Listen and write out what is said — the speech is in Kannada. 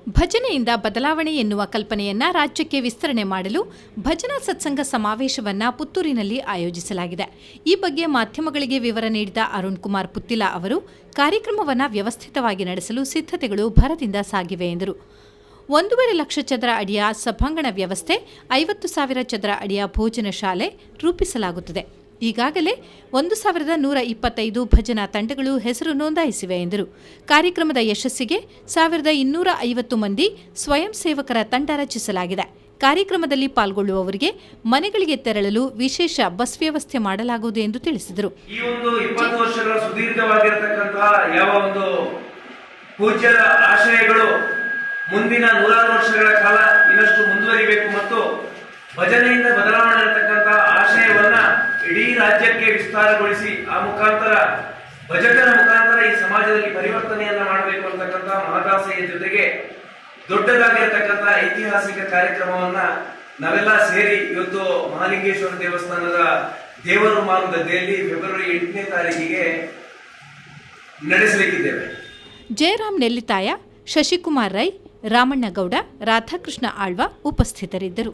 ಭಜನೆಯಿಂದ ಬದಲಾವಣೆ ಎನ್ನುವ ಕಲ್ಪನೆಯನ್ನ ರಾಜ್ಯಕ್ಕೆ ವಿಸ್ತರಣೆ ಮಾಡಲು ಭಜನಾ ಸತ್ಸಂಗ ಸಮಾವೇಶವನ್ನ ಪುತ್ತೂರಿನಲ್ಲಿ ಆಯೋಜಿಸಲಾಗಿದೆ. ಈ ಬಗ್ಗೆ ಮಾಧ್ಯಮಗಳಿಗೆ ವಿವರ ನೀಡಿದ ಅರುಣ್ ಕುಮಾರ್ ಪುತ್ತಿಲ ಅವರು ಕಾರ್ಯಕ್ರಮವನ್ನು ವ್ಯವಸ್ಥಿತವಾಗಿ ನಡೆಸಲು ಸಿದ್ಧತೆಗಳು ಭರದಿಂದ ಸಾಗಿವೆ ಎಂದರು. 1.5 ಲಕ್ಷ ಚದರ ಅಡಿಯ ಸಭಾಂಗಣ ವ್ಯವಸ್ಥೆ, 50,000 ಚದರ ಅಡಿಯ ಭೋಜನ ಶಾಲೆ ರೂಪಿಸಲಾಗುತ್ತದೆ. ಈಗಾಗಲೇ 1,125 ಭಜನಾ ತಂಡಗಳು ಹೆಸರು ನೋಂದಾಯಿಸಿವೆ ಎಂದರು. ಕಾರ್ಯಕ್ರಮದ ಯಶಸ್ಸಿಗೆ 1,250 ಮಂದಿ ಸ್ವಯಂ ಸೇವಕರ ತಂಡ ರಚಿಸಲಾಗಿದೆ. ಕಾರ್ಯಕ್ರಮದಲ್ಲಿ ಪಾಲ್ಗೊಳ್ಳುವವರಿಗೆ ಮನೆಗಳಿಗೆ ತೆರಳಲು ವಿಶೇಷ ಬಸ್ ವ್ಯವಸ್ಥೆ ಮಾಡಲಾಗುವುದು ಎಂದು ತಿಳಿಸಿದರು. ಈ ಒಂದು 20 ವರ್ಷಗಳ ಸುದೀರ್ಘವಾಗಿರತಕ್ಕಂತಹ ಯಾವ ಒಂದು ಪೂಜ್ಯರ ಆಶಯಗಳು ಮುಂದಿನ 100 ವರ್ಷಗಳ ಕಾಲ ಇನ್ನಷ್ಟು ಮುಂದುವರಿಬೇಕು ಮತ್ತು ಭಜನೆಯಿಂದ ಬದಲಾವಣೆ ಇರತಕ್ಕಂತಹ ಆಶಯವನ್ನ ಇಡೀ ರಾಜ್ಯಕ್ಕೆ ವಿಸ್ತಾರಗೊಳಿಸಿ ಆ ಮುಖಾಂತರ ಭಜಕರ ಮುಖಾಂತರ ಈ ಸಮಾಜದಲ್ಲಿ ಪರಿವರ್ತನೆಯನ್ನ ಮಾಡಬೇಕು ಅಂತಕ್ಕಂತಹ ಮಹದಾಸೆಯ ಜೊತೆಗೆ ದೊಡ್ಡದಾಗಿರತಕ್ಕಂತಹ ಐತಿಹಾಸಿಕ ಕಾರ್ಯಕ್ರಮವನ್ನ ನಾವೆಲ್ಲ ಸೇರಿ ಇವತ್ತು ಮಹಾಲಿಂಗೇಶ್ವರ ದೇವಸ್ಥಾನದ ದೇವರು ಮಾರು ಗದ್ದೆಯಲ್ಲಿ ಫೆಬ್ರವರಿ 8ನೇ ತಾರೀಕಿಗೆ ನಡೆಸಲಿಕ್ಕಿದ್ದೇವೆ. ಜಯರಾಮ್ ನೆಲ್ಲಿತಾಯ, ಶಶಿಕುಮಾರ್ ರೈ, ರಾಮಣ್ಣಗೌಡ, ರಾಧಾಕೃಷ್ಣ ಆಳ್ವ ಉಪಸ್ಥಿತರಿದ್ದರು.